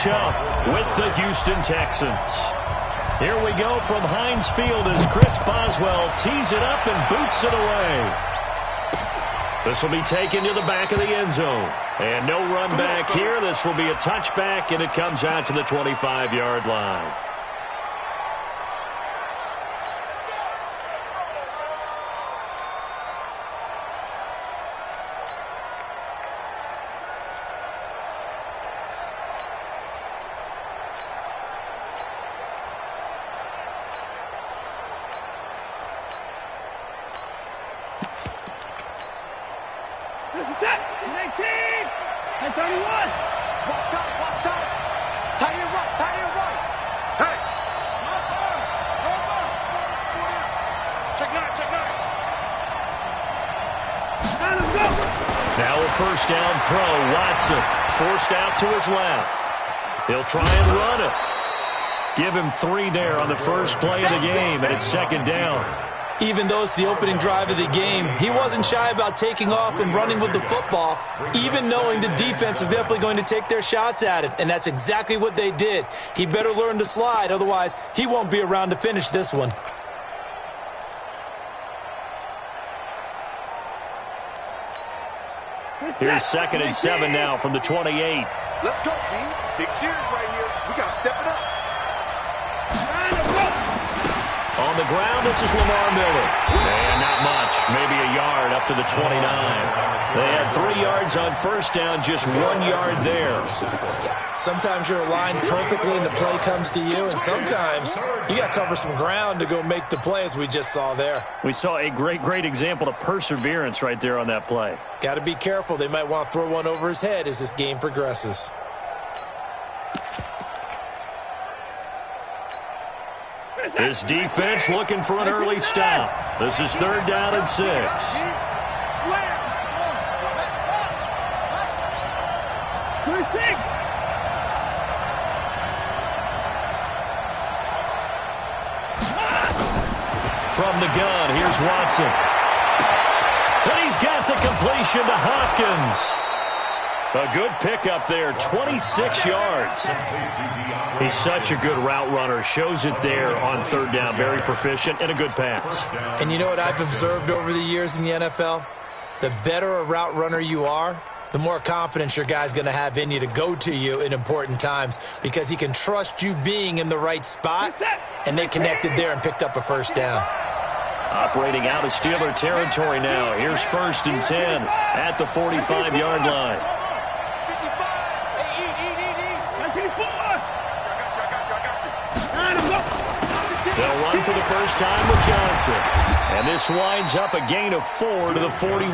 matchup with the Houston Texans. Here we go from Heinz Field as Chris Boswell tees it up and boots it away. This will be taken to the back of the end zone. And no run back here. This will be a touchback, and it comes out to the 25-yard line. This is it. 19. 31. Watch out, watch out. Tight and right, tight and right. Hey. Check nine, check nine. And let's go. Now a first down throw. Watson forced out to his left. He'll try and run it. Give him 3 there on the first play of the game, and it's second down. Even though it's the opening drive of the game, he wasn't shy about taking off and running with the football, even knowing the defense is definitely going to take their shots at it, and that's exactly what they did. He better learn to slide, otherwise he won't be around to finish this one. Here's 2nd and 7 now from the 28. Let's go, D. Big series right here. We got to step it up. On the ground, this is Lamar Miller. And not much, maybe a yard up to the 29. They had 3 yards on first down, just 1 yard there. Sometimes you're aligned perfectly and the play comes to you, and sometimes you got to cover some ground to go make the play, as we just saw there. We saw a great example of perseverance right there on that play. Got to be careful. They might want to throw one over his head as this game progresses. This defense looking for an early stop. This is 3rd down and 6. From the gun, here's Watson. And he's got the completion to Hopkins. A good pickup there, 26 yards. He's such a good route runner. Shows it there on 3rd down. Very proficient and a good pass. And you know what I've observed over the years in the NFL? The better a route runner you are, the more confidence your guy's going to have in you to go to you in important times, because he can trust you being in the right spot, and they connected there and picked up a first down. Operating out of Steeler territory now. Here's 1st and 10 at the 45-yard line. They'll run for the first time with Johnson. And this winds up a gain of 4 to the 41.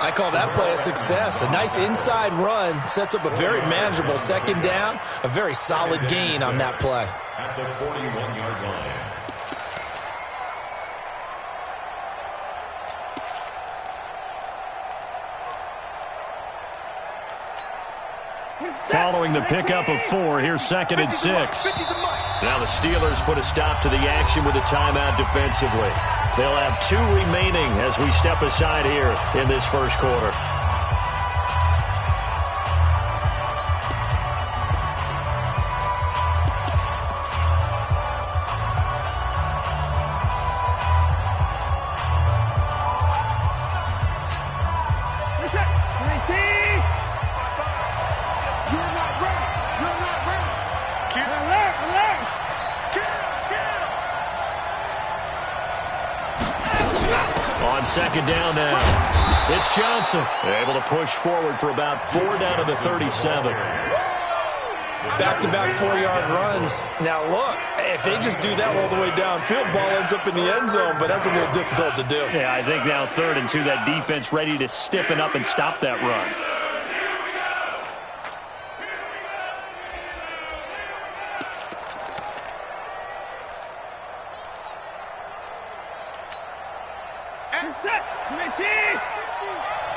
I call that play a success. A nice inside run sets up a very manageable 2nd down. A very solid gain on that play. At the 41-yard line. Following the pickup of 4, here's 2nd and 6. Now the Steelers put a stop to the action with a timeout defensively. They'll have 2 remaining as we step aside here in this first quarter. On 2nd down now, it's Johnson. Able to push forward for about 4 down to the 37. Back-to-back 4-yard runs. Now, look, if they just do that all the way downfield, ball ends up in the end zone, but that's a little difficult to do. Yeah, I think now 3rd and 2, that defense ready to stiffen up and stop that run.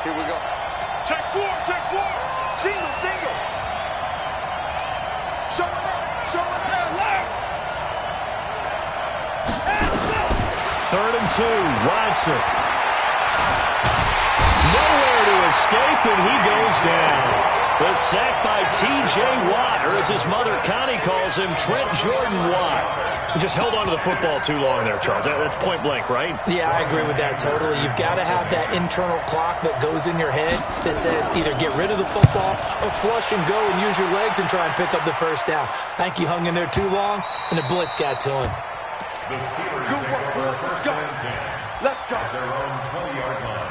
Here we go. Check 4, check 4. Single, single. Show it up, left. 3rd and 2, Watson. Nowhere to escape, and he goes down. The sack by T.J. Watt, or as his mother Connie calls him, Trent Jordan Watt. He just held on to the football too long there, Charles. That's point blank, right? Yeah, I agree with that totally. You've got to have that internal clock that goes in your head that says either get rid of the football or flush and go and use your legs and try and pick up the first down. I think he hung in there too long, and the blitz got to him. The Steelers let's go. Let's go. At their own 20-yard line.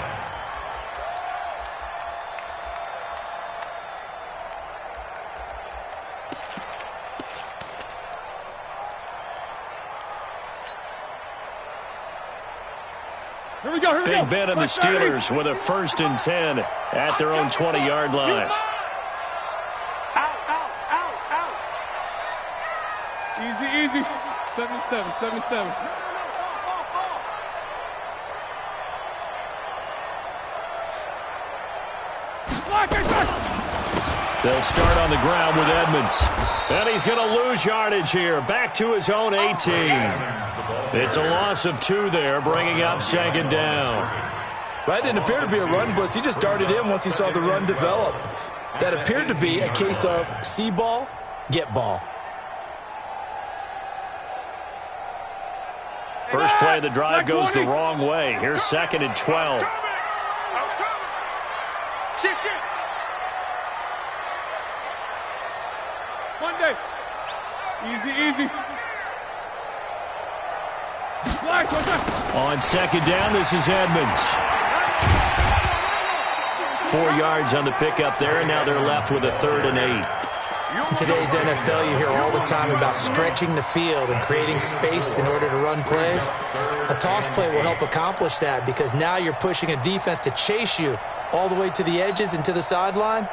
Here we go. Big Ben and the Steelers with a 1st and 10 at their own 20-yard line. Out. Easy. 7-7. They'll start on the ground with Edmonds. And he's going to lose yardage here. Back to his own 18. It's a loss of 2 there, bringing up 2nd down. That didn't appear to be a run blitz. He just darted in once he saw the run develop. That appeared to be a case of see ball, get ball. First play of the drive goes the wrong way. Here's 2nd and 12. Shit. Monday. Easy. On 2nd down, this is Edmonds. 4 yards on the pickup there, and now they're left with a 3rd and 8. In today's NFL, you hear all the time about stretching the field and creating space in order to run plays. A toss play will help accomplish that because now you're pushing a defense to chase you all the way to the edges and to the sideline.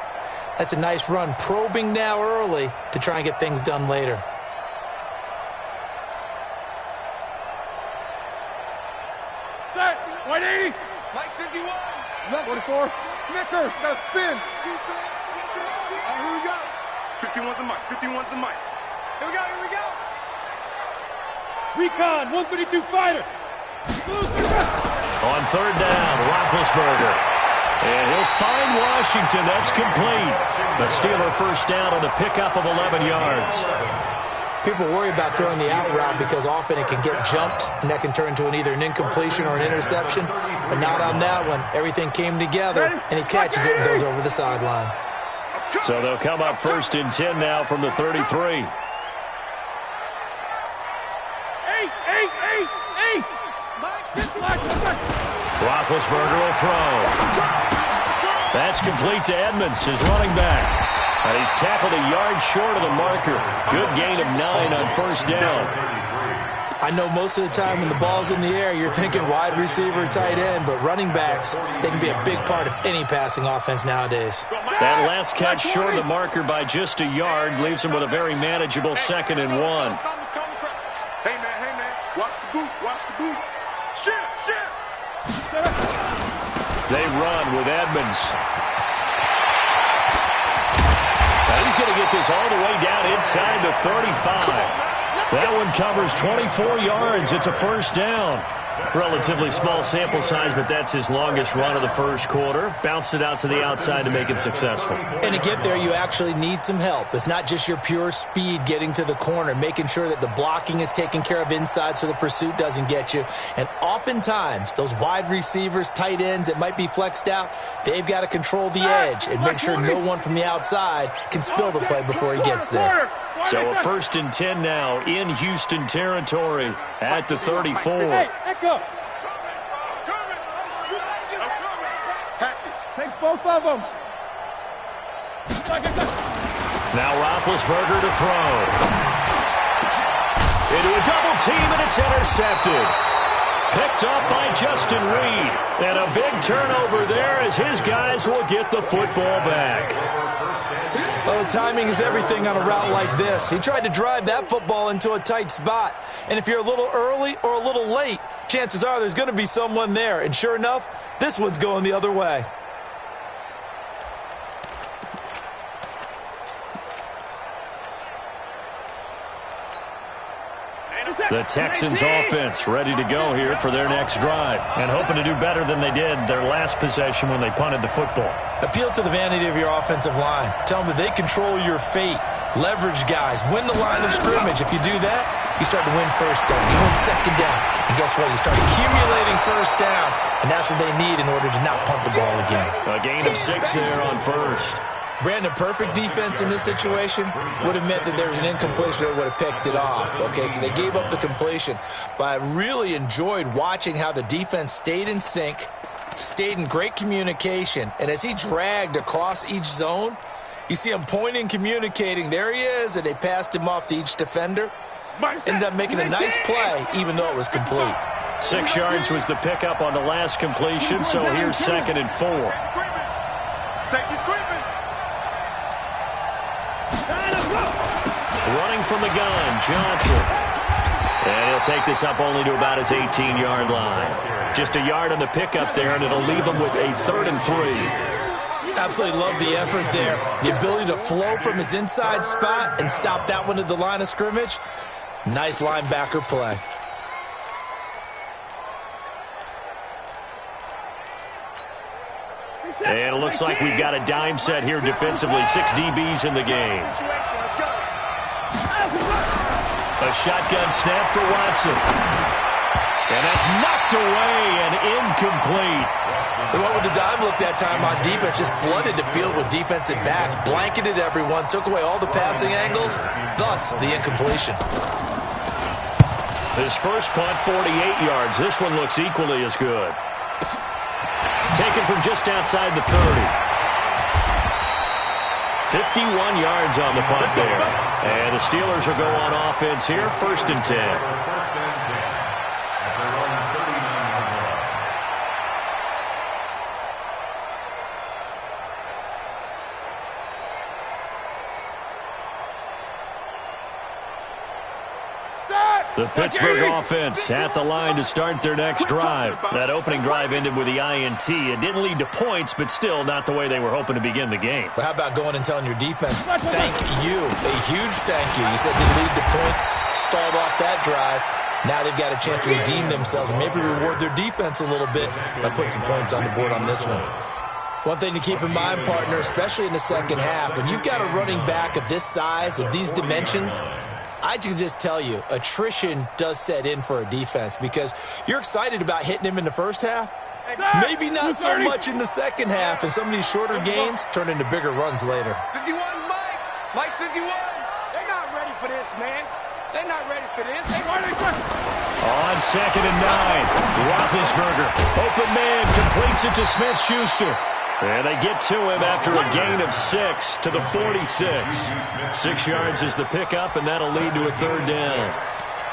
That's a nice run, probing now early to try and get things done later. Set. 180. Mike 51. Left 44. Snicker. Got a spin. Defense. All right, here we go. 51's the mic. Here we go. Recon. 132 fighter. On 3rd down, Roethlisberger. And he'll find Washington. That's complete. The Steeler first down on the pickup of 11 yards. People worry about throwing the out route because often it can get jumped, and that can turn into either an incompletion or an interception. But not on that one. Everything came together, and he catches it and goes over the sideline. So they'll come up 1st and 10 now from the 33. Roethlisberger will throw. That's complete to Edmonds, his running back. And he's tackled a yard short of the marker. Good gain of 9 on 1st down. I know most of the time when the ball's in the air, you're thinking wide receiver, tight end, but running backs, they can be a big part of any passing offense nowadays. That last catch short of the marker by just a yard leaves him with a very manageable 2nd and 1. Hey, man. Watch the boot. Shit. They run with Edmonds. And he's going to get this all the way down inside the 35. That one covers 24 yards. It's a 1st down. Relatively small sample size, but that's his longest run of the first quarter. Bounced it out to the outside to make it successful. And to get there, you actually need some help. It's not just your pure speed getting to the corner, making sure that the blocking is taken care of inside so the pursuit doesn't get you. And oftentimes, those wide receivers, tight ends that might be flexed out, they've got to control the edge and make sure no one from the outside can spill the play before he gets there. So a 1st and 10 now in Houston territory at the 34. Hey, echo. Take both of them. Now Roethlisberger to throw. Into a double team, and it's intercepted. Picked up by Justin Reed. And a big turnover there as his guys will get the football back. Well, timing is everything on a route like this. He tried to drive that football into a tight spot. And if you're a little early or a little late, chances are there's going to be someone there. And sure enough, this one's going the other way. The Texans offense ready to go here for their next drive and hoping to do better than they did their last possession when they punted the football. Appeal to the vanity of your offensive line. Tell them that they control your fate. Leverage guys. Win the line of scrimmage. If you do that, you start to win first down. You win second down. And guess what? You start accumulating first downs. And that's what they need in order to not punt the ball again. A gain of 6 there on first. Brandon, perfect defense in this situation would have meant that there was an incompletion that would have picked it off. Okay, so they gave up the completion. But I really enjoyed watching how the defense stayed in sync, stayed in great communication, and as he dragged across each zone, you see him pointing, communicating. There he is, and they passed him off to each defender. Ended up making a nice play, even though it was complete. 6 yards was the pickup on the last completion, so here's 2nd and 4. Safety's creeping. Running from the gun, Johnson. And he'll take this up only to about his 18-yard line. Just a yard on the pickup there, and it'll leave him with a 3rd and 3. Absolutely love the effort there. The ability to flow from his inside spot and stop that one at the line of scrimmage. Nice linebacker play. And it looks like we've got a dime set here defensively. 6 DBs in the game. A shotgun snap for Watson. And that's knocked away and incomplete. They went with the dime look that time on defense. Just flooded the field with defensive backs. Blanketed everyone. Took away all the passing angles. Thus, the incompletion. His first punt, 48 yards. This one looks equally as good. Taken from just outside the 30. 51 yards on the punt there. And the Steelers will go on offense here, 1st and 10. The Pittsburgh offense at the line to start their next drive. That opening drive ended with the INT. It didn't lead to points, but still not the way they were hoping to begin the game. But how about going and telling your defense, thank you, a huge thank you. You said they lead to points, stalled off that drive. Now they've got a chance to redeem themselves and maybe reward their defense a little bit by putting some points on the board on this one. One thing to keep in mind, partner, especially in the second half, when you've got a running back of this size, of these dimensions, I can just tell you, attrition does set in for a defense because you're excited about hitting him in the first half. Maybe not so much in the second half, and some of these shorter gains turn into bigger runs later. 51, Mike. Mike 51. They're not ready for this, man. They're not ready for this. On 2nd and 9, Roethlisberger, open man, completes it to Smith-Schuster. And they get to him after a gain of 6 to the 46. 6 yards is the pickup, and that'll lead to a 3rd down.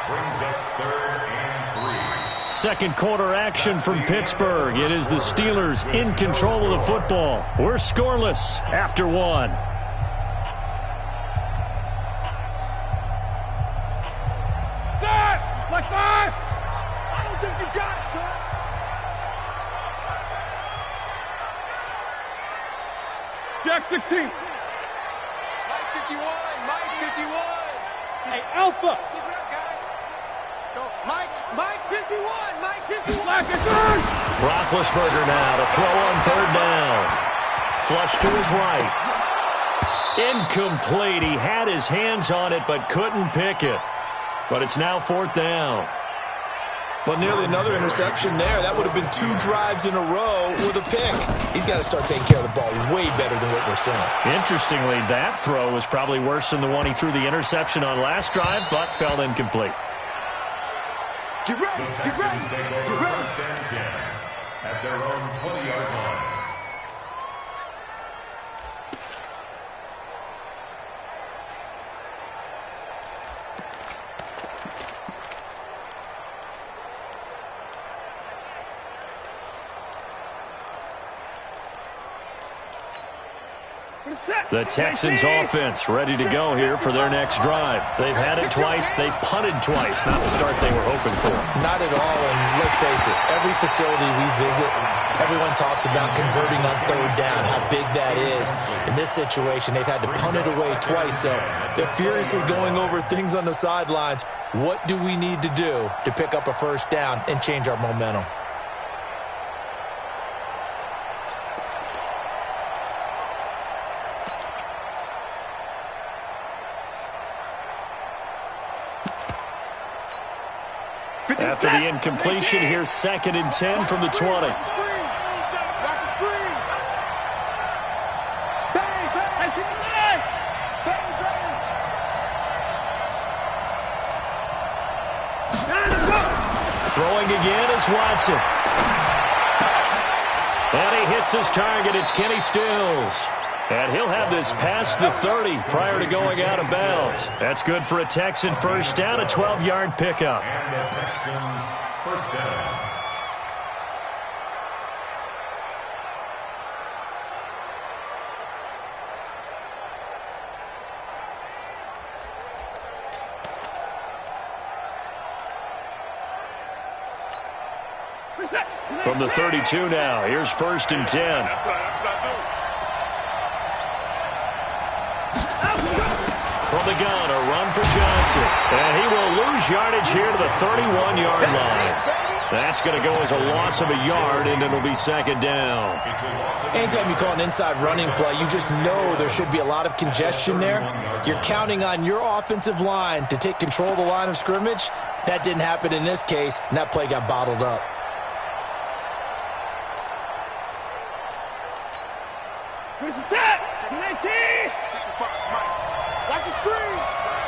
Brings up 3rd and 3. Second quarter action from Pittsburgh. It is the Steelers in control of the football. We're scoreless after 1. Like 5. I don't think you got it, son. Jack 16. Mike 51. Mike 51. Hey, Alpha. Keep it up, guys. Let's go. Mike 51. Mike 51. Black and third. Roethlisberger now to throw on 3rd down. Flush to his right. Incomplete. He had his hands on it but couldn't pick it. But it's now 4th down. Well, nearly another interception there. That would have been 2 drives in a row with a pick. He's got to start taking care of the ball way better than what we're seeing. Interestingly, that throw was probably worse than the one he threw the interception on last drive, but fell incomplete. Get ready. Get ready. Take over 1st and 10 at their own 20-yard line. Set. The Texans offense ready to go here for their next drive. They've had it twice. They've punted twice. Not the start they were hoping for. Not at all, and let's face it, every facility we visit, everyone talks about converting on third down, how big that is. In this situation, they've had to punt it away twice, so they're furiously going over things on the sidelines. What do we need to do to pick up a first down and change our momentum? After the incompletion, here's 2nd and 10 from the 20. Throwing again is Watson. And he hits his target. It's Kenny Stills. And he'll have this past the 30 prior to going out of bounds. That's good for a Texan first down, a 12-yard pickup. And the Texans first down. From the 32 now, here's 1st and 10. From the gun, a run for Johnson. And he will lose yardage here to the 31-yard line. That's going to go as a loss of a yard, and it'll be 2nd down. Anytime you call an inside running play, you just know there should be a lot of congestion there. You're counting on your offensive line to take control of the line of scrimmage. That didn't happen in this case, and that play got bottled up. Where's the tap? 19! Watch the screen!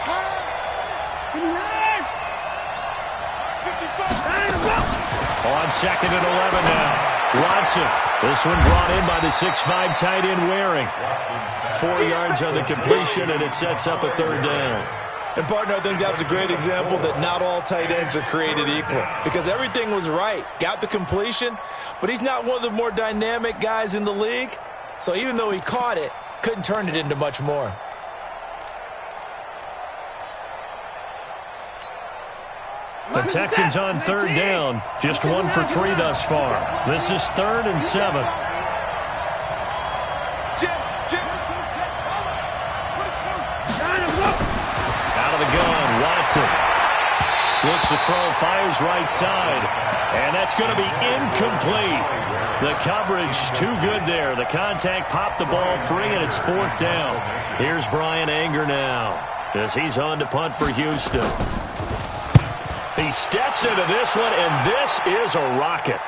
Pass! 59! 55! On 2nd and 11 now. Watson. This one brought in by the 6'5" tight end Waring. 4 yards on the completion, and it sets up a 3rd down. And, partner, I think that's a great example that not all tight ends are created equal. Because everything was right. Got the completion, but he's not one of the more dynamic guys in the league. So even though he caught it, couldn't turn it into much more. The Texans on 3rd down. Just 1 for 3 thus far. This is 3rd and 7. Out of the gun, Watson. Looks to throw, fires right side. And that's going to be incomplete. The coverage too good there. The contact popped the ball free, and it's 4th down. Here's Brian Anger now as he's on to punt for Houston. He steps into this one, and this is a rocket.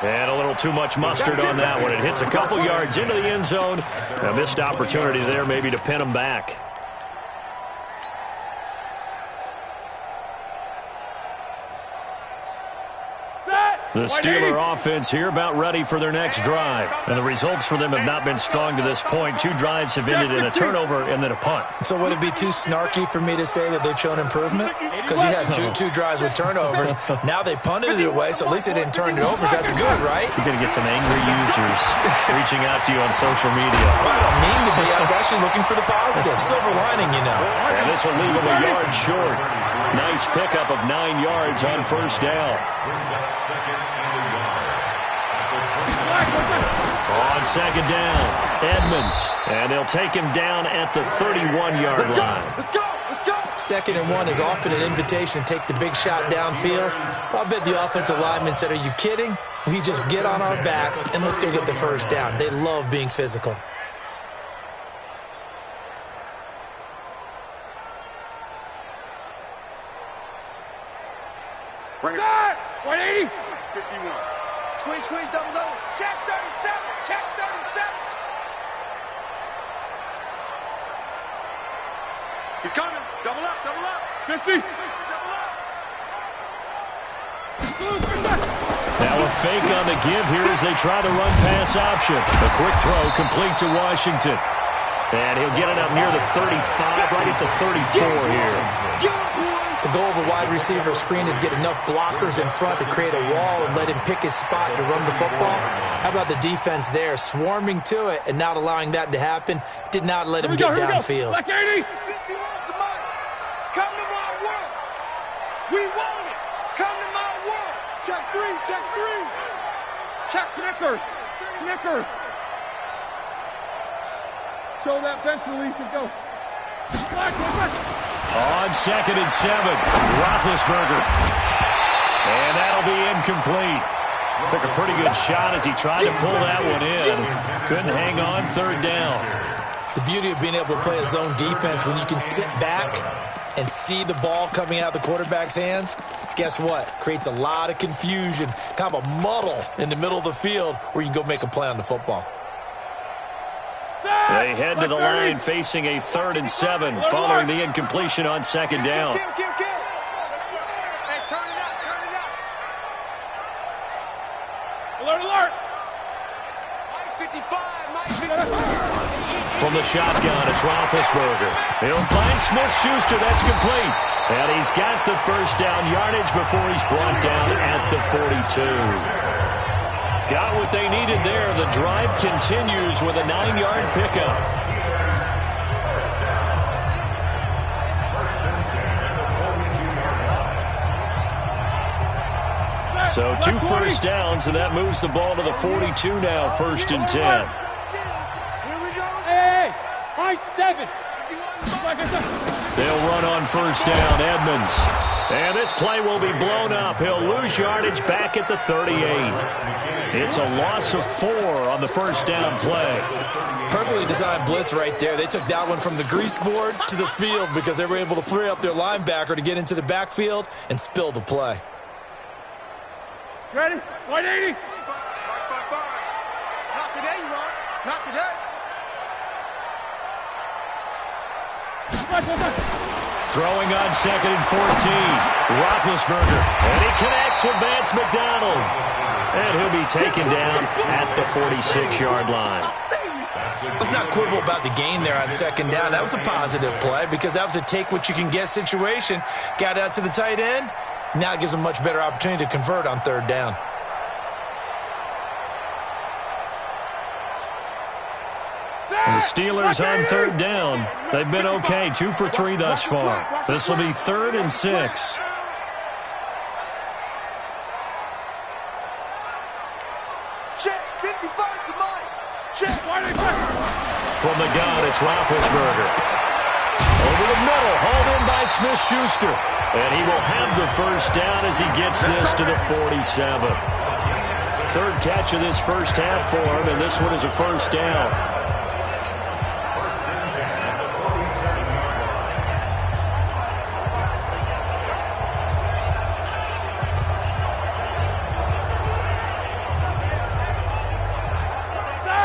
And a little too much mustard on that one. It hits a couple yards into the end zone. A missed opportunity there maybe to pin him back. The Steeler offense here about ready for their next drive. And the results for them have not been strong to this point. 2 drives have ended in a turnover and then a punt. So would it be too snarky for me to say that they've shown improvement? Because you had two drives with turnovers. Now they punted it away, so at least they didn't turn it over. So that's good, right? You're going to get some angry users reaching out to you on social media. Well, I don't mean to be. I was actually looking for the positive. Silver lining, you know. And this will leave them a yard short. Nice pickup of 9 yards on 1st down. On 2nd down, Edmonds. And they'll take him down at the 31-yard line. Let's go! 2nd and 1 is often an invitation to take the big shot downfield. I'll bet the offensive lineman said, are you kidding? We just get on our backs and let's go get the first down. They love being physical. Bring it. 180. 51. Squeeze, double. Check 37. Check 37. He's coming. Double up. 50. Double up. Now a fake on the give here as they try the run-pass option. A quick throw complete to Washington. And he'll get it up near the 35, right at the 34 here. The goal of a wide receiver screen is get enough blockers in front to create a wall and let him pick his spot to run the football. How about the defense there, swarming to it and not allowing that to happen? Did not let him get downfield. Black 80. 51 to mine. Come to my world. We want it. Come to my world. Check three. Check three. Check Snickers. Snickers. Show that bench release and go. On 2nd and 7, Roethlisberger. And that'll be incomplete. Took a pretty good shot as he tried to pull that one in. Couldn't hang on 3rd down. The beauty of being able to play a zone defense when you can sit back and see the ball coming out of the quarterback's hands, guess what? Creates a lot of confusion, kind of a muddle in the middle of the field where you can go make a play on the football. They head to the line facing a 3rd and 7 following the incompletion on 2nd down. Hey, turn it up, turn it up. Alert, alert. Mike 55, Mike 55. From the shotgun, it's Roethlisberger. He'll find Smith-Schuster. That's complete. And he's got the first down yardage before he's brought down at the 42. Got what they needed there. The drive continues with a 9-yard pickup. So 2 first downs, and that moves the ball to the 42 now, 1st and 10. Here we go. Hey, I 7. They'll run on 1st down, Edmonds. And this play will be blown up. He'll lose yardage back at the 38. It's a loss of 4 on the 1st down play. Perfectly designed blitz right there. They took that one from the grease board to the field because they were able to free up their linebacker to get into the backfield and spill the play. Ready? 180. 5. Not today, you are. Not today. Throwing on 2nd and 14. Roethlisberger. And he connects with Vance McDonald. And he'll be taken down at the 46-yard line. Let's not quibble about the gain there on 2nd down. That was a positive play because that was a take-what-you-can-get situation. Got out to the tight end. Now it gives them a much better opportunity to convert on 3rd down. And the Steelers on 3rd down. They've been okay, 2 for 3 thus far. This will be 3rd and 6. Check 55 to mine. Check. From the gun, it's Roethlisberger. Over the middle, hauled in by Smith-Schuster. And he will have the first down as he gets this to the 47. 3rd catch of this first half for him, and this one is a first down.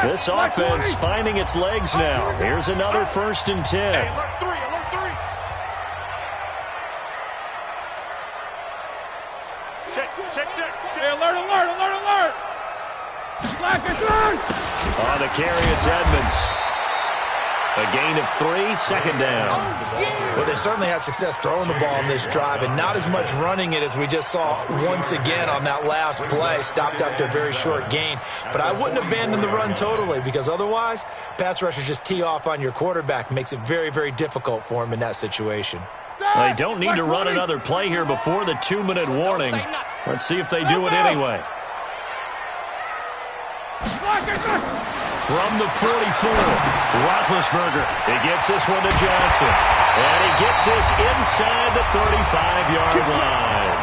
This offense finding its legs now. Here's another 1st and 10. Hey, alert 3, alert 3. Check. Hey, alert. Black is through. On the carry, it's Edmonds. A gain of 3, 2nd down. Well, they certainly had success throwing the ball on this drive and not as much running it as we just saw once again on that last play. Stopped after a very short gain. But I wouldn't abandon the run totally because otherwise, pass rushers just tee off on your quarterback. Makes it very, very difficult for him in that situation. They don't need to run another play here before the 2-minute warning. Let's see if they do it anyway. From the 44, Roethlisberger. He gets this one to Johnson. And he gets this inside the 35-yard line.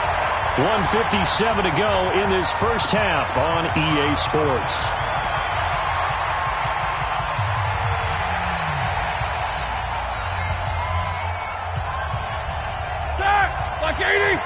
1:57 to go in this first half on EA Sports.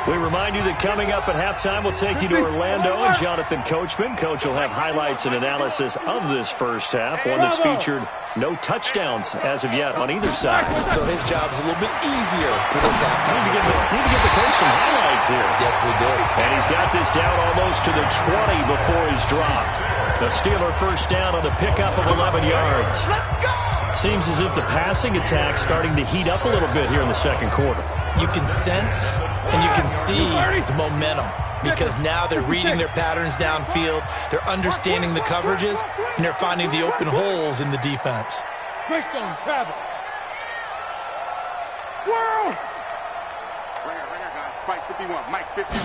We remind you that coming up at halftime, we'll take you to Orlando and Jonathan Coachman. Coach will have highlights and analysis of this first half, one that's featured no touchdowns as of yet on either side. So his job's a little bit easier for this halftime. Need to give the coach some highlights here. Yes, we do. And he's got this down almost to the 20 before he's dropped. The Steeler first down on the pickup of 11 yards. Let's go. Seems as if the passing attack's starting to heat up a little bit here in the second quarter. you can sense and you can see the momentum because now they're reading their patterns downfield, they're understanding the coverages, and they're finding the open holes in the defense. Greystone, travel. World! Right here, guys. Fight 51. Mike 51.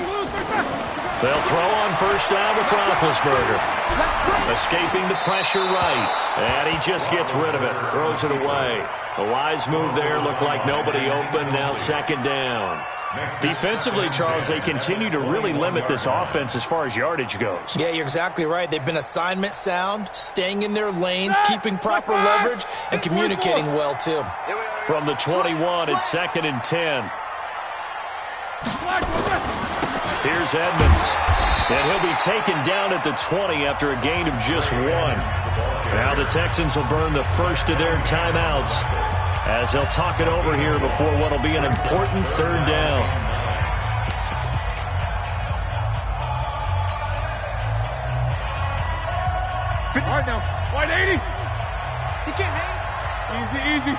They'll throw on first down with Roethlisberger. Escaping the pressure right. And he just gets rid of it. Throws it away. A wise move there. Looked like nobody open. Now second down. Defensively, Charles, they continue to really limit this offense as far as yardage goes. Yeah, you're exactly right. They've been assignment sound, staying in their lanes, keeping proper leverage, and communicating well, too. From the 21, it's 2nd and 10. Here's Edmonds. And he'll be taken down at the 20 after a gain of just 1. Now the Texans will burn the first of their timeouts as they'll talk it over here before what will be an important 3rd down. All right, now. Wide 80. You can't hang. Easy.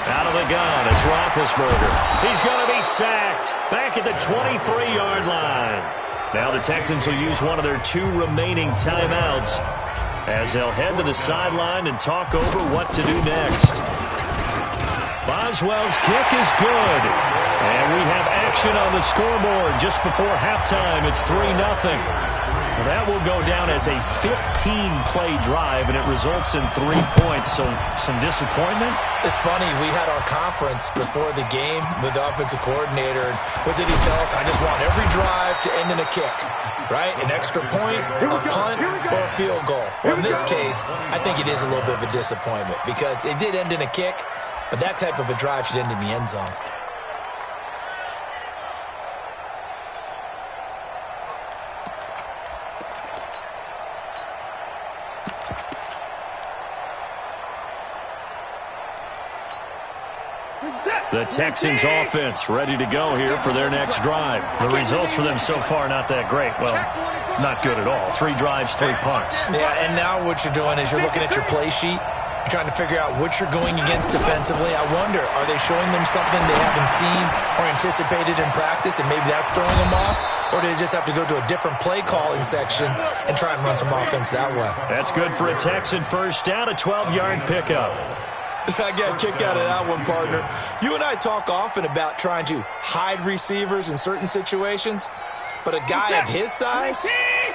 Out of the gun, it's Roethlisberger. He's going to be sacked back at the 23-yard line. Now the Texans will use one of their 2 remaining timeouts as they'll head to the sideline and talk over what to do next. Boswell's kick is good. And we have action on the scoreboard just before halftime. It's 3-0. That will go down as a 15-play drive, and it results in 3 points. So some disappointment? It's funny, we had our conference before the game with the offensive coordinator. And what did he tell us? I just want every drive to end in a kick, right? An extra point, a punt, or a field goal. Well, in this case, I think it is a little bit of a disappointment because it did end in a kick, but that type of a drive should end in the end zone. The Texans offense ready to go here for their next drive. The results for them so far not that great. Well, not good at all. 3 drives, 3 punts. Yeah, and now what you're doing is you're looking at your play sheet. You're trying to figure out what you're going against defensively. I wonder, are they showing them something they haven't seen or anticipated in practice, and maybe that's throwing them off? Or do they just have to go to a different play calling section and try and run some offense that way? That's good for a Texan first down, a 12-yard pickup. I got a kick out of that one, partner. You and I talk often about trying to hide receivers in certain situations, but a guy of his size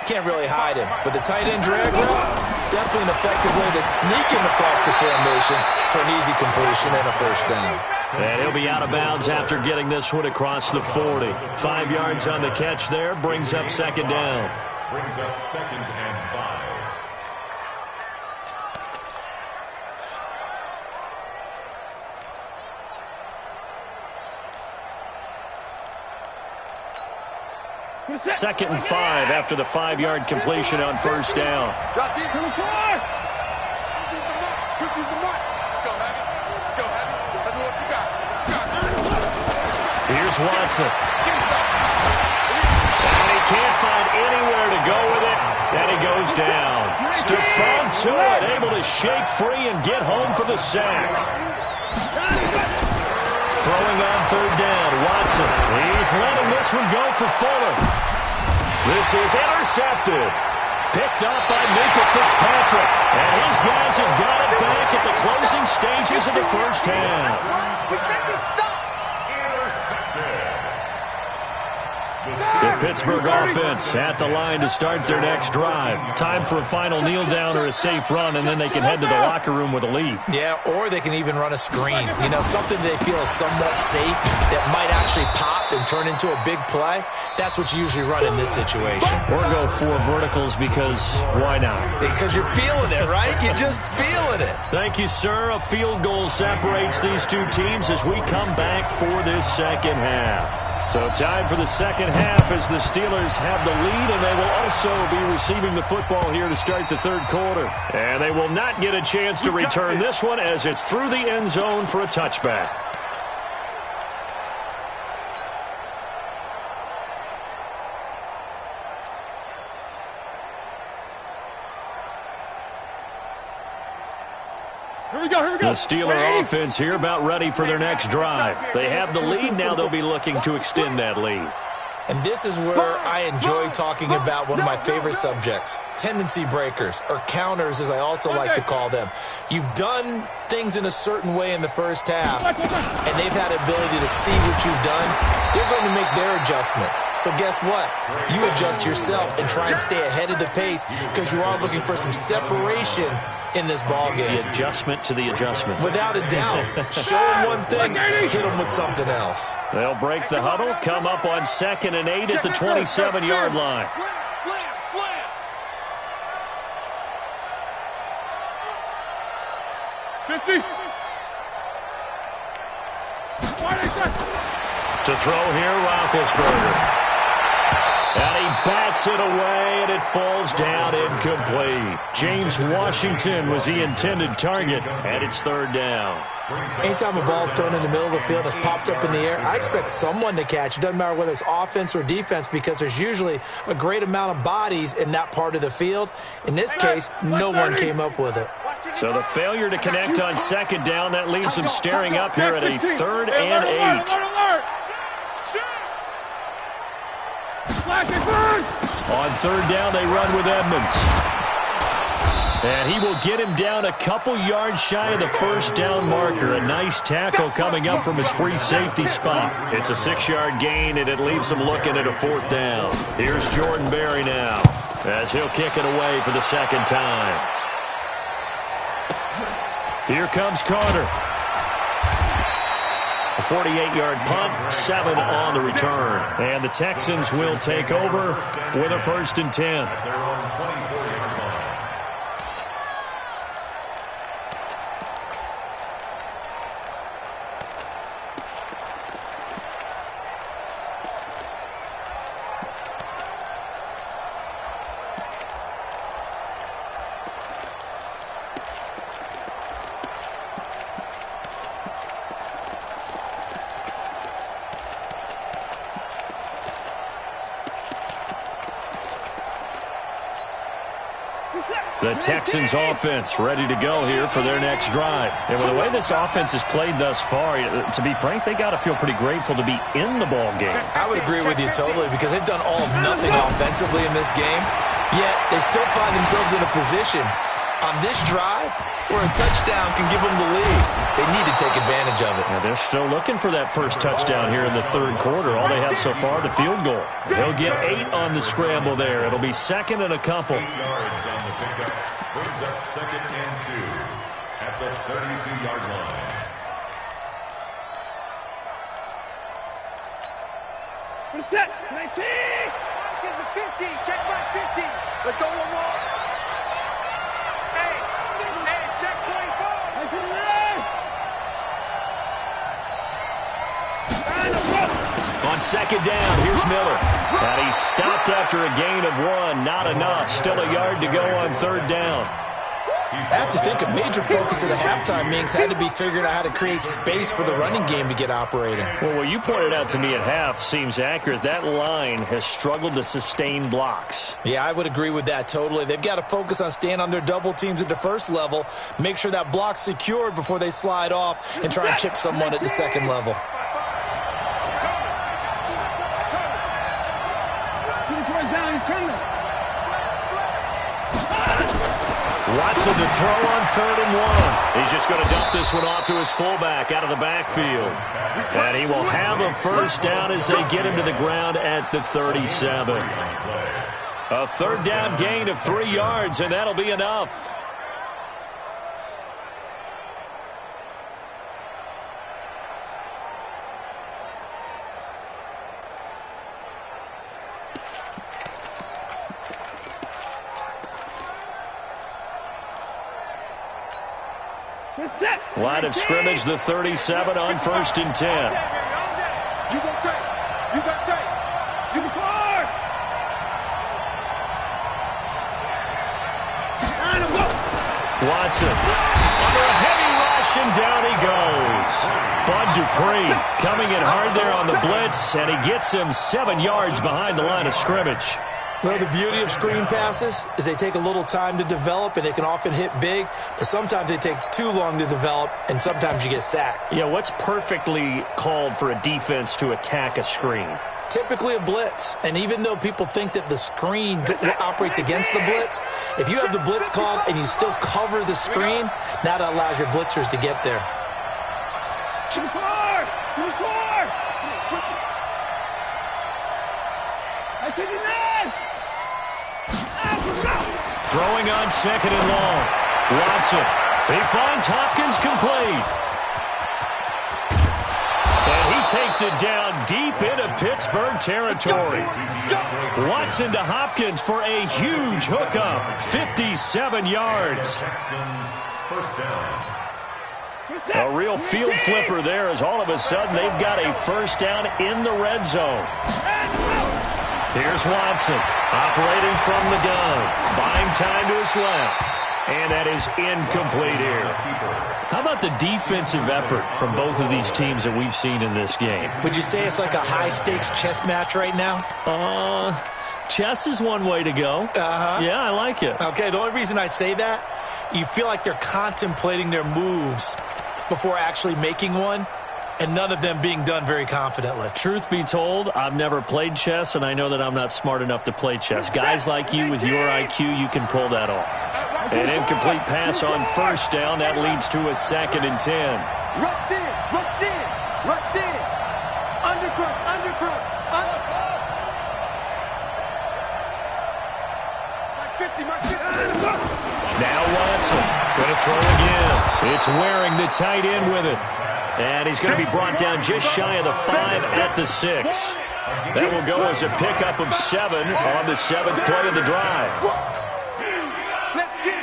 can't really hide him. But the tight end drag route, definitely an effective way to sneak him across the formation for an easy completion and a first down. And he'll be out of bounds after getting this one across the 40. 5 yards on the catch there, brings up 2nd down. Brings up 2nd and 5. Second and 5 after the 5-yard completion on first down. Drop deep. Let's go, heavy. Let me what you got. Here's Watson. And he can't find anywhere to go with it. And he goes down. Stephon Tuitt able to shake free and get home for the sack. Throwing on 3rd down, Watson. He's letting this one go for Fuller. This is intercepted. Picked up by Minkah Fitzpatrick. And his guys have got it back at the closing stages of the first half. The Pittsburgh offense at the line to start their next drive. Time for a final kneel down or a safe run, and then they can head to the locker room with a lead. Yeah, or they can even run a screen. You know, something they feel is somewhat safe that might actually pop and turn into a big play. That's what you usually run in this situation. Or go 4 verticals because why not? Because you're feeling it, right? You're just feeling it. Thank you, sir. A field goal separates these 2 teams as we come back for this second half. So time for the second half as the Steelers have the lead, and they will also be receiving the football here to start the 3rd quarter. And they will not get a chance to return this one as it's through the end zone for a touchback. Here we go. The Steeler offense here about ready for their next drive. They have the lead. Now they'll be looking to extend that lead. And this is where I enjoy talking about one of my favorite subjects, tendency breakers, or counters as I also like to call them. You've done things in a certain way in the first half, and they've had the ability to see what you've done. They're going to make their adjustments. So guess what? You adjust yourself and try and stay ahead of the pace because you are looking for some separation in this ball game. The adjustment to the adjustment. Without a doubt. Show them one thing, hit them with something else. They'll break the huddle, come up on 2nd and 8 at the 27-yard line. Slam. To throw here, Roethlisberger. And he bats it away, and it falls down incomplete. James Washington was the intended target, and it's 3rd down. Anytime a ball's thrown in the middle of the field and it's popped up in the air, I expect someone to catch. It doesn't matter whether it's offense or defense because there's usually a great amount of bodies in that part of the field. In this case, no one came up with it. So the failure to connect on 2nd down, that leaves them staring up here at a 3rd and 8. On 3rd down, they run with Edmonds. And he will get him down a couple yards shy of the 1st down marker. A nice tackle coming up from his free safety spot. It's a 6-yard gain, and it leaves him looking at a 4th down. Here's Jordan Berry now as he'll kick it away for the 2nd time. Here comes Carter. A 48-yard punt, 7 on the return. And the Texans will take over with a 1st and 10. The Texans offense ready to go here for their next drive. And with the way this offense has played thus far, to be frank, they got to feel pretty grateful to be in the ball game. I would agree with you totally because they've done all of nothing offensively in this game, yet they still find themselves in a position on this drive where a touchdown can give them the lead. They need to take advantage of it. Now they're still looking for that first touchdown here in the 3rd quarter. All they have so far, the field goal. They'll get 8 on the scramble there. It'll be 2nd and a couple. 8 yards on the pickup. Brings up 2nd and 2 at the 32-yard line. What's that? 19! Gives a 50. Check back 50. Let's go one more. Hey, check 24. On 2nd down, here's Miller. And he's stopped after a gain of 1. Not enough. Still a yard to go on 3rd down. I have to think a major focus of the halftime meetings had to be figuring out how to create space for the running game to get operating. Well, what you pointed out to me at half seems accurate. That line has struggled to sustain blocks. Yeah, I would agree with that totally. They've got to focus on staying on their double teams at the 1st level, make sure that block's secured before they slide off and try and chip someone at the 2nd level. Watson to throw on 3rd and 1. He's just going to dump this one off to his fullback out of the backfield. And he will have a 1st down as they get him to the ground at the 37. A 3rd down gain of 3 yards, and that'll be enough. Line of scrimmage, the 37 on 1st and 10. You got tape. You got tape. You can fire. Watson under a heavy rush, and down he goes. Bud Dupree coming in hard there on the blitz, and he gets him 7 yards behind the line of scrimmage. Well, the beauty of screen passes is they take a little time to develop, and they can often hit big, but sometimes they take too long to develop, and sometimes you get sacked. Yeah, what's perfectly called for a defense to attack a screen? Typically a blitz, and even though people think that the screen operates against the blitz, if you have the blitz called and you still cover the screen, now that allows your blitzers to get there. Throwing on second and long. Watson. He finds Hopkins complete. And he takes it down deep into Pittsburgh territory. Watson to Hopkins for a huge hookup. 57 yards. Texans first down. A real field flipper there as all of a sudden they've got a first down in the red zone. Here's Watson operating from the gun. Buying time to his left. And that is incomplete here. How about the defensive effort from both of these teams that we've seen in this game? Would you say it's like a high-stakes chess match right now? Chess is one way to go. Yeah, I like it. Okay, the only reason I say that, you feel like they're contemplating their moves before actually making one, and none of them being done very confidently. Truth be told, I've never played chess, and I know that I'm not smart enough to play chess. Guys like you with your IQ, you can pull that off. An incomplete pass on first down. That leads to a 2nd and 10. Rush in, rush in, rush in. Undercross, undercross. Mark 50. Now Watson going to throw again. It's wearing the tight end with it. And he's going to be brought down just shy of the 5 at the 6. That will go as a pickup of 7 on the 7th play of the drive. Let's get it.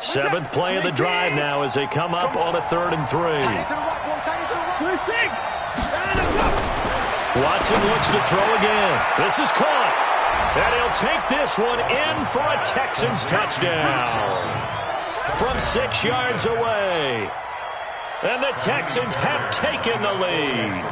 Seventh play of the drive now as they come up on a 3rd and 3. Watson looks to throw again. This is caught. And he'll take this one in for a Texans touchdown. From 6 yards away. And the Texans have taken the lead.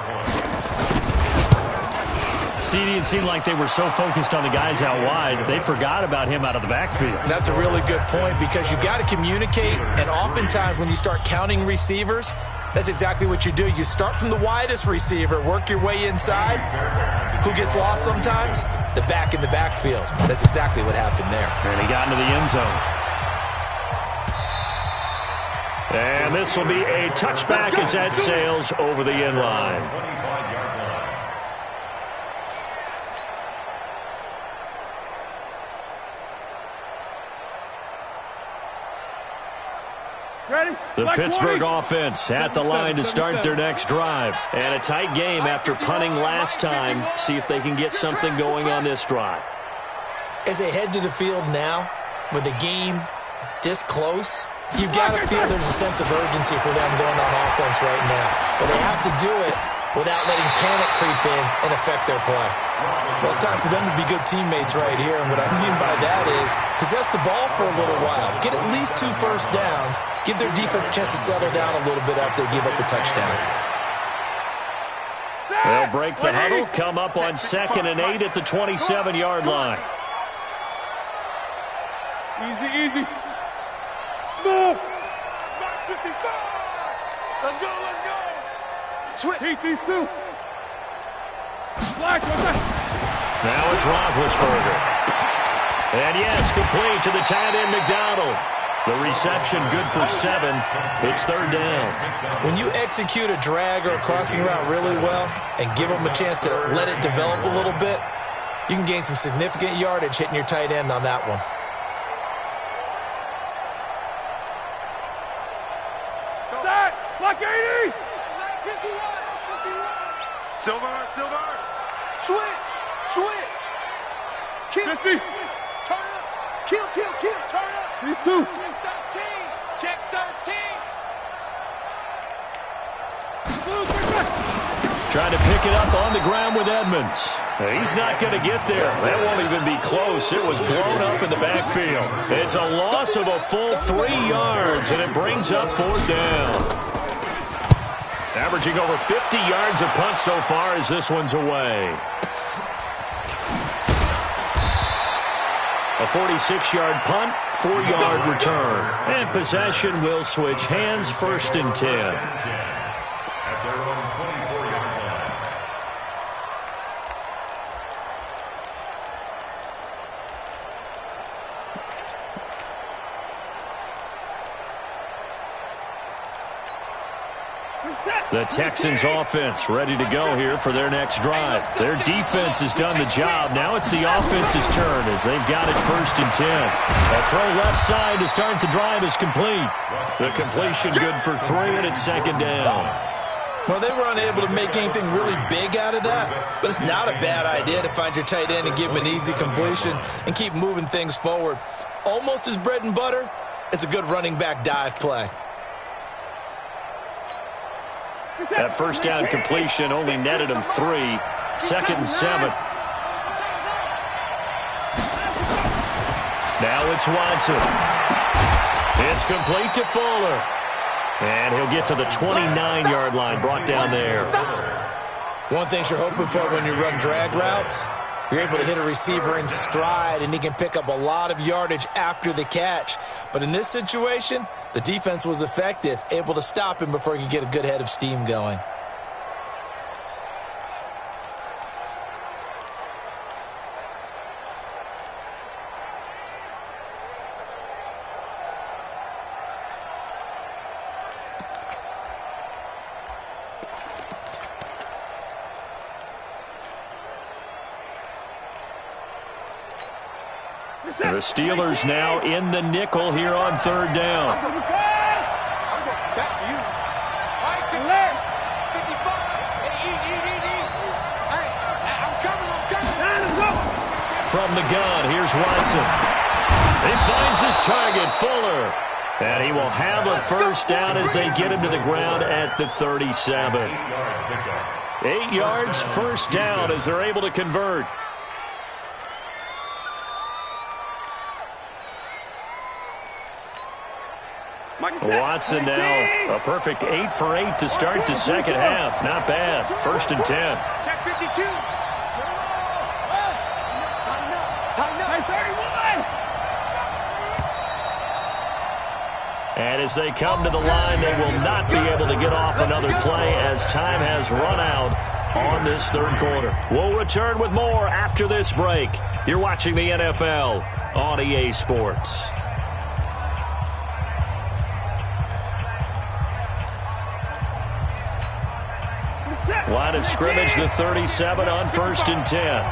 CD, it seemed like they were so focused on the guys out wide, they forgot about him out of the backfield. That's a really good point because you've got to communicate, and oftentimes when you start counting receivers, that's exactly what you do. You start from the widest receiver, work your way inside. Who gets lost sometimes? The back in the backfield. That's exactly what happened there. And he got into the end zone. And this will be a touchback as that sails over the end line. The Pittsburgh offense at the line to start their next drive. And a tight game after punting last time. See if they can get something going on this drive. As they head to the field now, with the game this close, you've got to feel there's a sense of urgency for them going on offense right now. But they have to do it without letting panic creep in and affect their play. Well, it's time for them to be good teammates right here. And what I mean by that is possess the ball for a little while. Get at least 2 first downs. Give their defense a chance to settle down a little bit after they give up a touchdown. They'll break the huddle, come up on 2nd and 8 at the 27-yard line. Easy, easy. Smooth. 55. Let's go, let's go. Switch. Keep these 2. Black, now it's Roethlisberger. And yes, complete to the tight end McDonald. The reception good for 7. It's 3rd down. When you execute a drag or a crossing route really well and give them a chance to let it develop a little bit, you can gain some significant yardage hitting your tight end on that one. Block 80! Silver, silver. Switch, switch. Kill. 50. Turn up. Kill, kill, kill. Turn up. These 2. 13. Check 13. Trying to pick it up on the ground with Edmonds. He's not going to get there. That won't even be close. It was blown up in the backfield. It's a loss of a full 3 yards, and it brings up 4th down. Averaging over 50 yards a punt so far as this one's away. A 46-yard punt, 4-yard return. And possession will switch hands, 1st and 10. At their own 24-yard line. The Texans offense ready to go here for their next drive. Their defense has done the job. Now it's the offense's turn as they've got it 1st and 10. That throw left side to start the drive is complete. The completion good for 3, and it's 2nd down. Well, they were unable to make anything really big out of that, but it's not a bad idea to find your tight end and give him an easy completion and keep moving things forward. Almost as bread and butter, it's a good running back dive play. That 1st down completion only netted him 3. 2nd and 7. Now it's Watson. It's complete to Fuller. And he'll get to the 29-yard line, brought down there. One thing you're hoping for when you run drag routes, you're able to hit a receiver in stride, and he can pick up a lot of yardage after the catch. But in this situation, the defense was effective, able to stop him before he could get a good head of steam going. The Steelers now in the nickel here on 3rd down. I'm going back to you. Right, 55. I'm coming. From the gun, here's Watson. He finds his target, Fuller. And he will have a 1st down as they get him to the ground at the 37. 8 yards, 1st down as they're able to convert. Watson now a perfect 8 for 8 to start the 2nd half. Not bad. 1st and 10. Check 52. And as they come to the line, they will not be able to get off another play as time has run out on this 3rd quarter. We'll return with more after this break. You're watching the NFL on EA Sports. Line of scrimmage, the 37 on 1st and 10.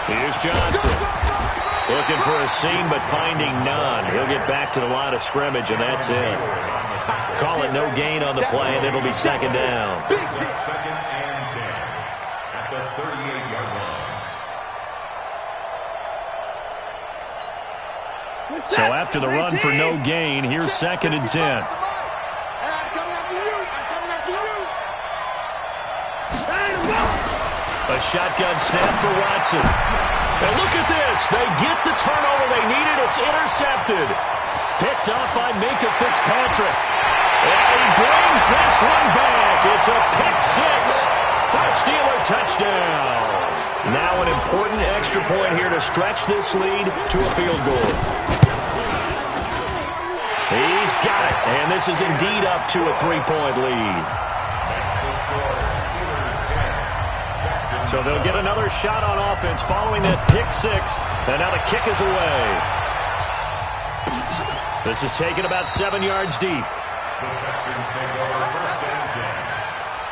Here's Johnson. Looking for a seam, but finding none. He'll get back to the line of scrimmage, and that's it. Call it no gain on the play, and it'll be 2nd down. 2nd and 10 at the 38-yard line. So after the run for no gain, here's 2nd and 10. A shotgun snap for Watson. And look at this. They get the turnover they needed. It's intercepted. Picked off by Minka Fitzpatrick. And he brings this one back. It's a pick 6 for a Steeler touchdown. Now an important extra point here to stretch this lead to a field goal. He's got it. And this is indeed up to a 3-point lead. So they'll get another shot on offense following that pick 6. And now the kick is away. This is taken about 7 yards deep. The Texans take over 1st and 10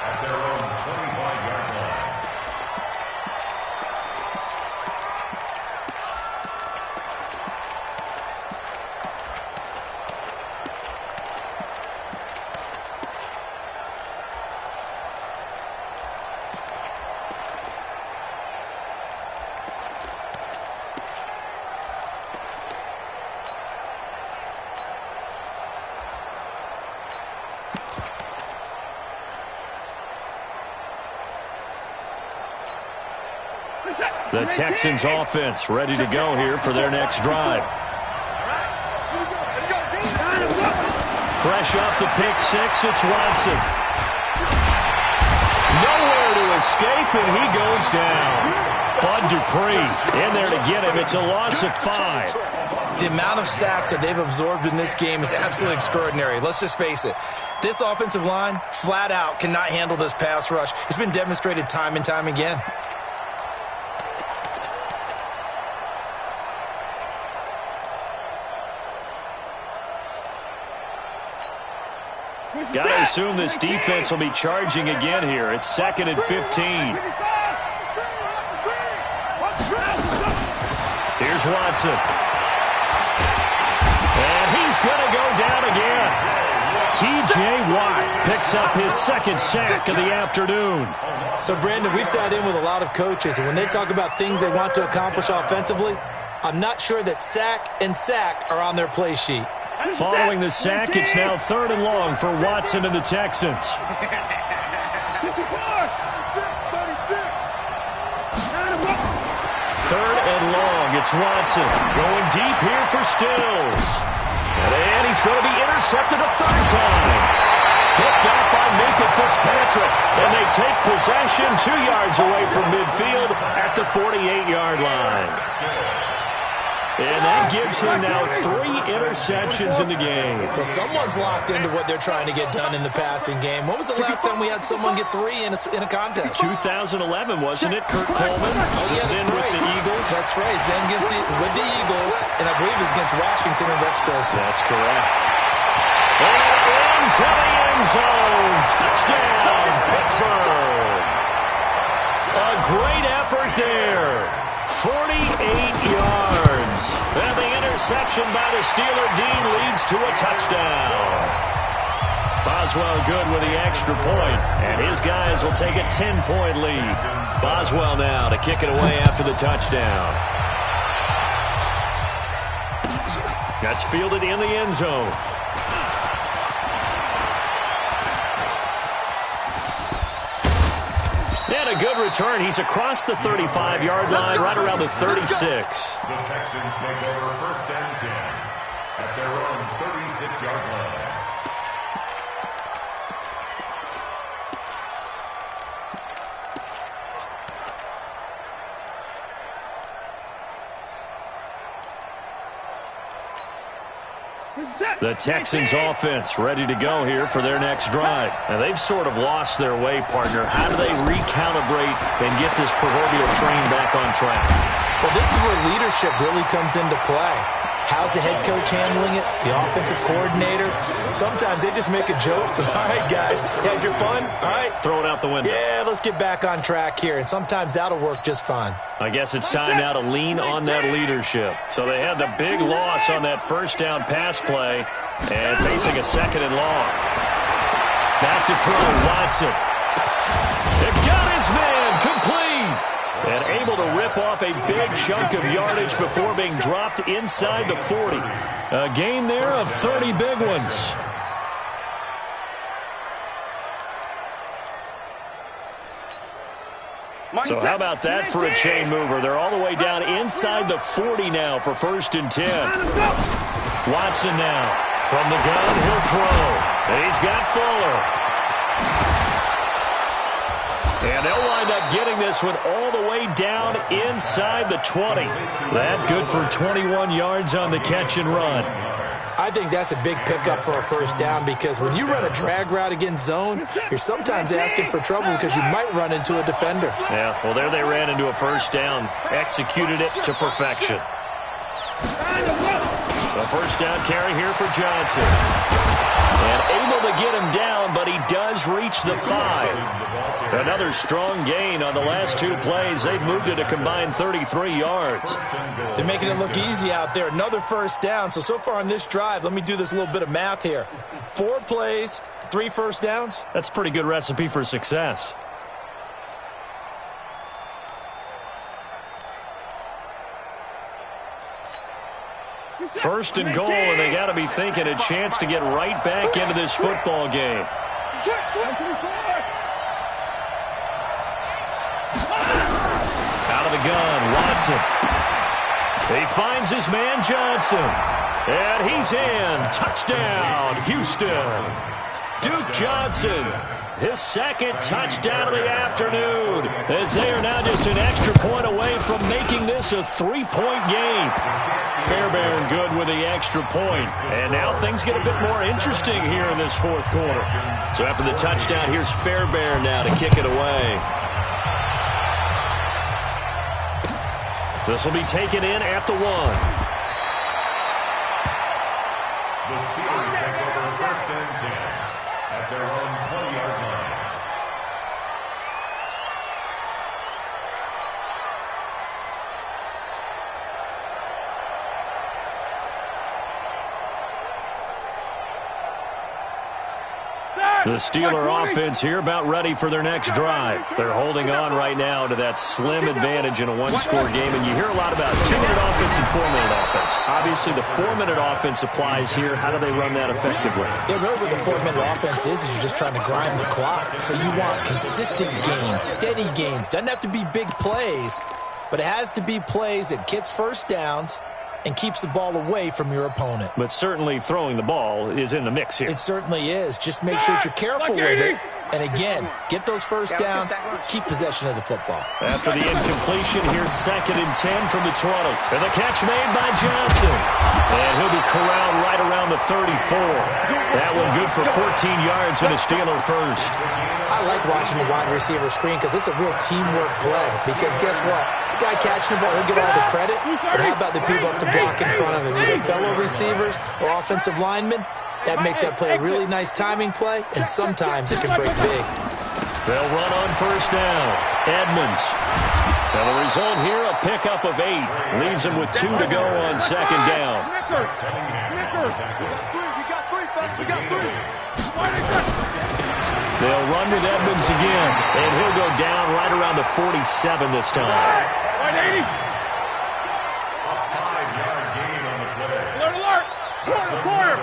at their own 25-yard line. The Texans offense ready to go here for their next drive. Fresh off the pick six, it's Watson. Nowhere to escape, and he goes down. Bud Dupree in there to get him. It's a loss of 5. The amount of sacks that they've absorbed in this game is absolutely extraordinary. Let's just face it. This offensive line, flat out, cannot handle this pass rush. It's been demonstrated time and time again. Got to assume this defense will be charging again here. It's 2nd and 15. Here's Watson. And he's going to go down again. T.J. Watt picks up his 2nd sack of the afternoon. So, Brandon, we sat in with a lot of coaches, and when they talk about things they want to accomplish offensively, I'm not sure that sack and sack are on their play sheet. Following the sack, it's now 3rd and long for Watson and the Texans. 3rd and long, it's Watson going deep here for Stills. And he's going to be intercepted a 3rd time. Picked up by Minka Fitzpatrick. And they take possession 2 yards away from midfield at the 48-yard line. And that gives him now 3 interceptions in the game. Well, someone's locked into what they're trying to get done in the passing game. When was the last time we had someone get 3 in a contest? 2011, wasn't it, Kurt Coleman? Oh, yeah, that's right. With the Eagles. That's right. Then with the Eagles, and I believe it's against Washington and Rex Grossman. That's correct. And into the end zone. Touchdown, Pittsburgh. A great effort there. 48 yards. And the interception by the Steeler Dean leads to a touchdown. Boswell good with the extra point, and his guys will take a 10-point lead. Boswell now to kick it away after the touchdown. That's fielded in the end zone. And a good return. He's across the 35-yard line, right around the 36. The Texans take over 1st and 10 at their own 36-yard line. The Texans offense ready to go here for their next drive. And they've sort of lost their way, partner. How do they recalibrate and get this proverbial train back on track? Well, this is where leadership really comes into play. How's the head coach handling it? The offensive coordinator? Sometimes they just make a joke. All right, guys, had your fun? All right. Throw it out the window. Yeah, let's get back on track here. And sometimes that'll work just fine. I guess it's time now to lean on that leadership. So they had the big loss on that 1st down pass play and facing a 2nd and long. Back to throw, Watson. It got his man complete. And able to rip off a big chunk of yardage before being dropped inside the 40. A gain there of 30 big ones. So how about that for a chain mover? They're all the way down inside the 40 now for 1st and 10. Watson now from the gun. He'll throw. And he's got Fuller. And they'll wind up getting this one all the way down inside the 20. That good for 21 yards on the catch and run. I think that's a big pickup for a 1st down because when you run a drag route against zone, you're sometimes asking for trouble because you might run into a defender. Yeah, well, there they ran into a 1st down. Executed it to perfection. The 1st down carry here for Johnson. And able to get him down, but he does reach the 5. Another strong gain on the last 2 plays. They've moved it a combined 33 yards. They're making it look easy out there. Another 1st down. So far on this drive, let me do this little bit of math here. 4 plays, 3 1st downs. That's a pretty good recipe for success. First and goal, and they got to be thinking a chance to get right back into this football game. Out of the gun. Watson. He finds his man Johnson. And he's in. Touchdown, Houston. Duke Johnson, his second touchdown of the afternoon, as they are now just an extra point away from making this a 3-point game. Fairbairn good with the extra point. And now things get a bit more interesting here in this fourth quarter. So after the touchdown, here's Fairbairn now to kick it away. This will be taken in at the 1. The Steelers take over 1st and 10 at their own 20-yard line. The Steeler offense here about ready for their next drive. They're holding on right now to that slim advantage in a one-score game, and you hear a lot about 2-minute offense and 4-minute offense. Obviously, the 4-minute offense applies here. How do they run that effectively? Yeah, really what the 4-minute offense is you're just trying to grind the clock. So you want consistent gains, steady gains. Doesn't have to be big plays, but it has to be plays that gets first downs and keeps the ball away from your opponent. But certainly throwing the ball is in the mix here. It certainly is. Just make sure that you're careful with it. And again, get those first downs, keep possession of the football. After the incompletion, here's 2nd and 10 from the 20. And the catch made by Johnson. And he'll be corralled right around the 34. That one good for 14 yards and a Steeler first. I like watching the wide receiver screen because it's a real teamwork play. Because guess what? The guy catching the ball, he'll get all the credit. But how about the people up to block in front of him? Either fellow receivers or offensive linemen. That makes that play a really nice timing play, and sometimes it can break big. They'll run on first down. Edmonds. Now the result here, a pickup of 8. Leaves him with 2 to go on 2nd down. They'll run with Edmonds again, and he'll go down right around the 47 this time. 180. A 5-yard gain on the play. Alert, alert. Corner.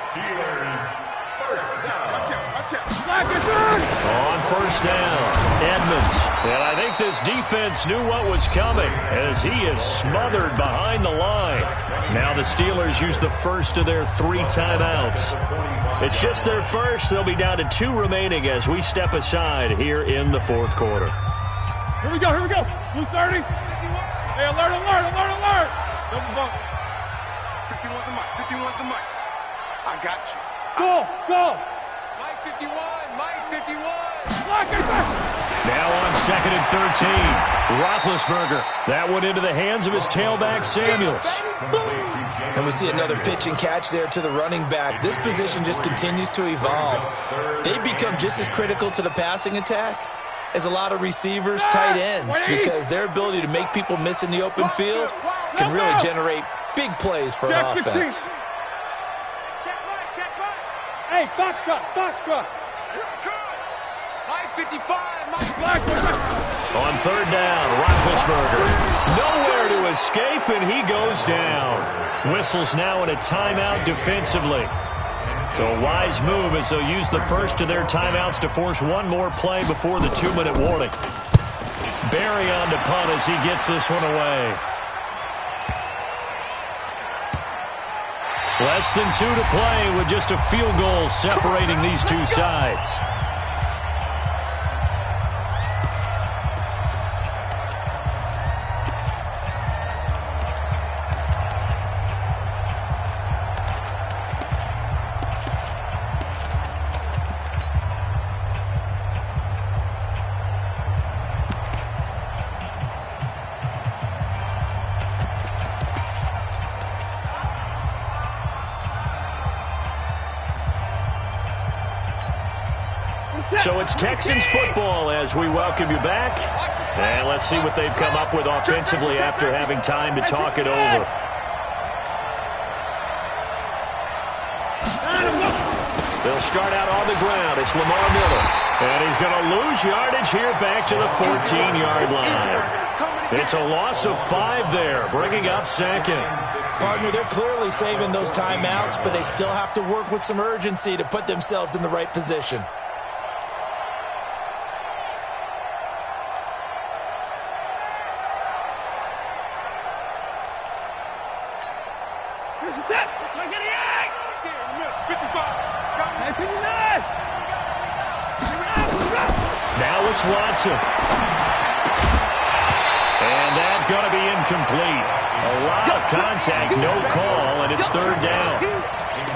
Steelers first down. On first down, Edmonds. And I think this defense knew what was coming as he is smothered behind the line. Now the Steelers use the first of their 3 timeouts. It's just their first. They'll be down to 2 remaining as we step aside here in the fourth quarter. Here we go. Blue 30. Hey, alert. Double bump. 51's the mic. I got you. Go. Mike 51. Now on 2nd and 13. Roethlisberger. That one into the hands of his tailback, Samuels. And we see another pitch and catch there to the running back. This position just continues to evolve. They become just as critical to the passing attack as a lot of receivers, tight ends, because their ability to make people miss in the open field can really generate big plays for an offense. Hey, box truck. Mike 55, Mike. On 3rd down, Roethlisberger. Nowhere to escape, and he goes down. Whistles now in a timeout defensively. So a wise move as they'll use the first of their timeouts to force one more play before the 2-minute warning. Barry on to punt as he gets this one away. Less than 2 to play with just a field goal separating these two sides. So it's Texans football as we welcome you back. And let's see what they've come up with offensively after having time to talk it over. They'll start out on the ground. It's Lamar Miller. And he's going to lose yardage here back to the 14-yard line. It's a loss of 5 there, bringing up 2nd. Partner, they're clearly saving those timeouts, but they still have to work with some urgency to put themselves in the right position. Now it's Watson. And that's going to be incomplete. A lot of contact, no call, and it's third down.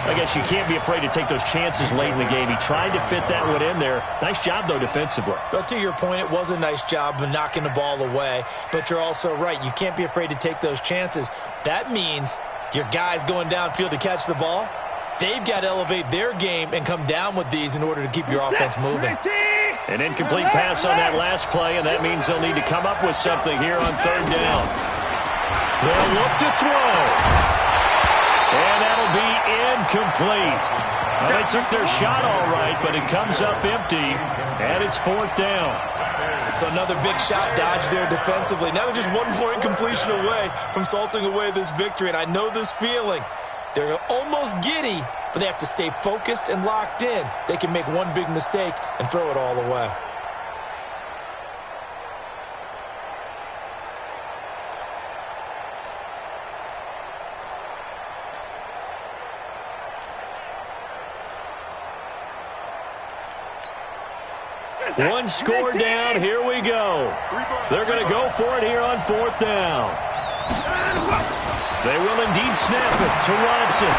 I guess you can't be afraid to take those chances late in the game. He tried to fit that one in there. Nice job, though, defensively. But to your point, it was a nice job of knocking the ball away. But you're also right. You can't be afraid to take those chances. That means your guys going downfield to catch the ball, they've got to elevate their game and come down with these in order to keep your offense moving. An incomplete pass on that last play, and that means they'll need to come up with something here on third down. They'll look to throw. And that'll be incomplete. Well, they took their shot all right, but it comes up empty, and it's fourth down. It's another big shot dodge there defensively. Now they're just one more incompletion away from salting away this victory, and I know this feeling. They're almost giddy, but they have to stay focused and locked in. They can make one big mistake and throw it all away. One score down, here we go. They're going to go for it here on fourth down. They will indeed snap it to Watson.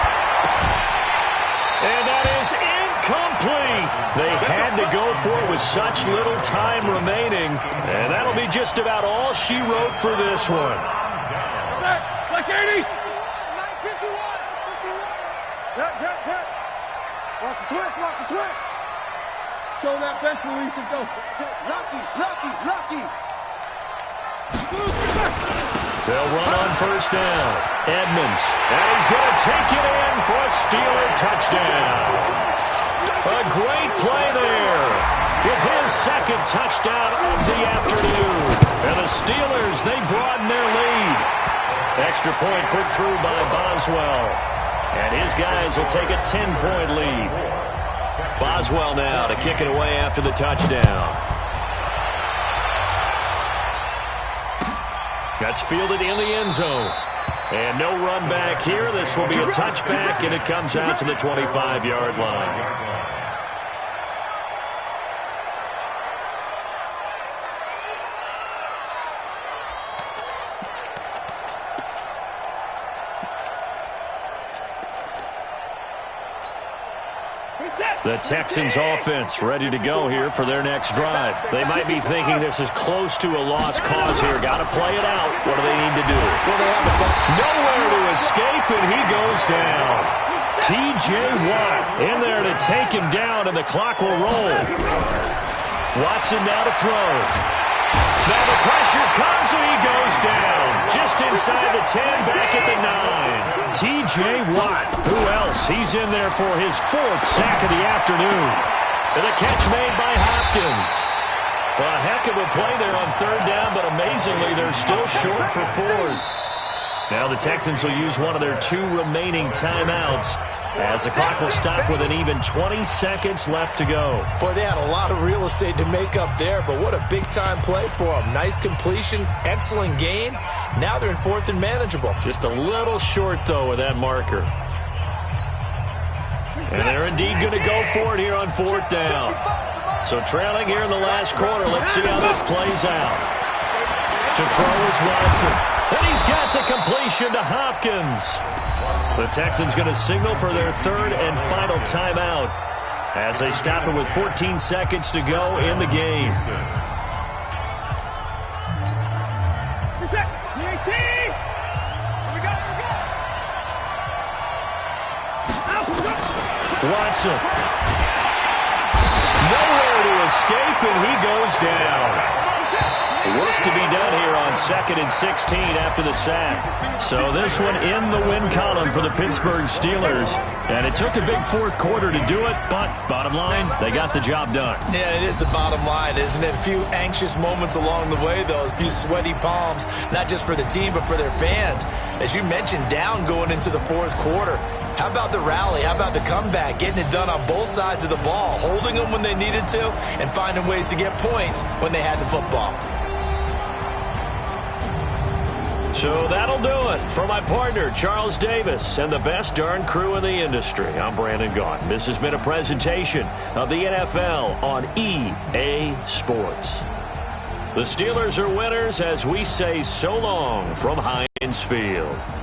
And that is incomplete. They had to go for it with such little time remaining. And that'll be just about all she wrote for this one. Like 80. 951. Watch the twist, watch the twist. Show that bench release and go. Lucky. They'll run on first down. Edmonds. And he's going to take it in for a Steeler touchdown. A great play there. With his second touchdown of the afternoon. And the Steelers, they broaden their lead. Extra point put through by Boswell. And his guys will take a 10-point lead. Boswell now to kick it away after the touchdown. That's fielded in the end zone. And no run back here. This will be a touchback, and it comes out to the 25-yard line. The Texans offense ready to go here for their next drive. They might be thinking this is close to a lost cause here. Got to play it out. What do they need to do? Well, they have nowhere to escape, and he goes down. T.J. Watt in there to take him down, and the clock will roll. Watson now to throw. Now the pressure comes, and he goes down. Just inside the 10, back at the 9. T.J. Watt, who else? He's in there for his fourth sack of the afternoon. And a catch made by Hopkins. Well, a heck of a play there on third down, but amazingly, they're still short for fourth. Now the Texans will use one of their 2 remaining timeouts as the clock will stop with an even 20 seconds left to go. Boy, they had a lot of real estate to make up there, but what a big-time play for them. Nice completion, excellent gain. Now they're in fourth and manageable. Just a little short, though, with that marker. And they're indeed going to go for it here on fourth down. So trailing here in the last quarter. Let's see how this plays out. To throw is Watson. And he's got the completion to Hopkins. The Texans going to signal for their third and final timeout as they stop it with 14 seconds to go in the game. Watson. Nowhere to escape, and he goes down. Work to be done here on 2nd and 16 after the sack. So this one in the win column for the Pittsburgh Steelers. And it took a big fourth quarter to do it, but bottom line, they got the job done. Yeah, it is the bottom line, isn't it? A few anxious moments along the way, though. A few sweaty palms, not just for the team, but for their fans. As you mentioned, down going into the fourth quarter. How about the rally? How about the comeback? Getting it done on both sides of the ball, holding them when they needed to, and finding ways to get points when they had the football. So that'll do it. For my partner, Charles Davis, and the best darn crew in the industry, I'm Brandon Gaudin. This has been a presentation of the NFL on EA Sports. The Steelers are winners as we say so long from Heinz Field.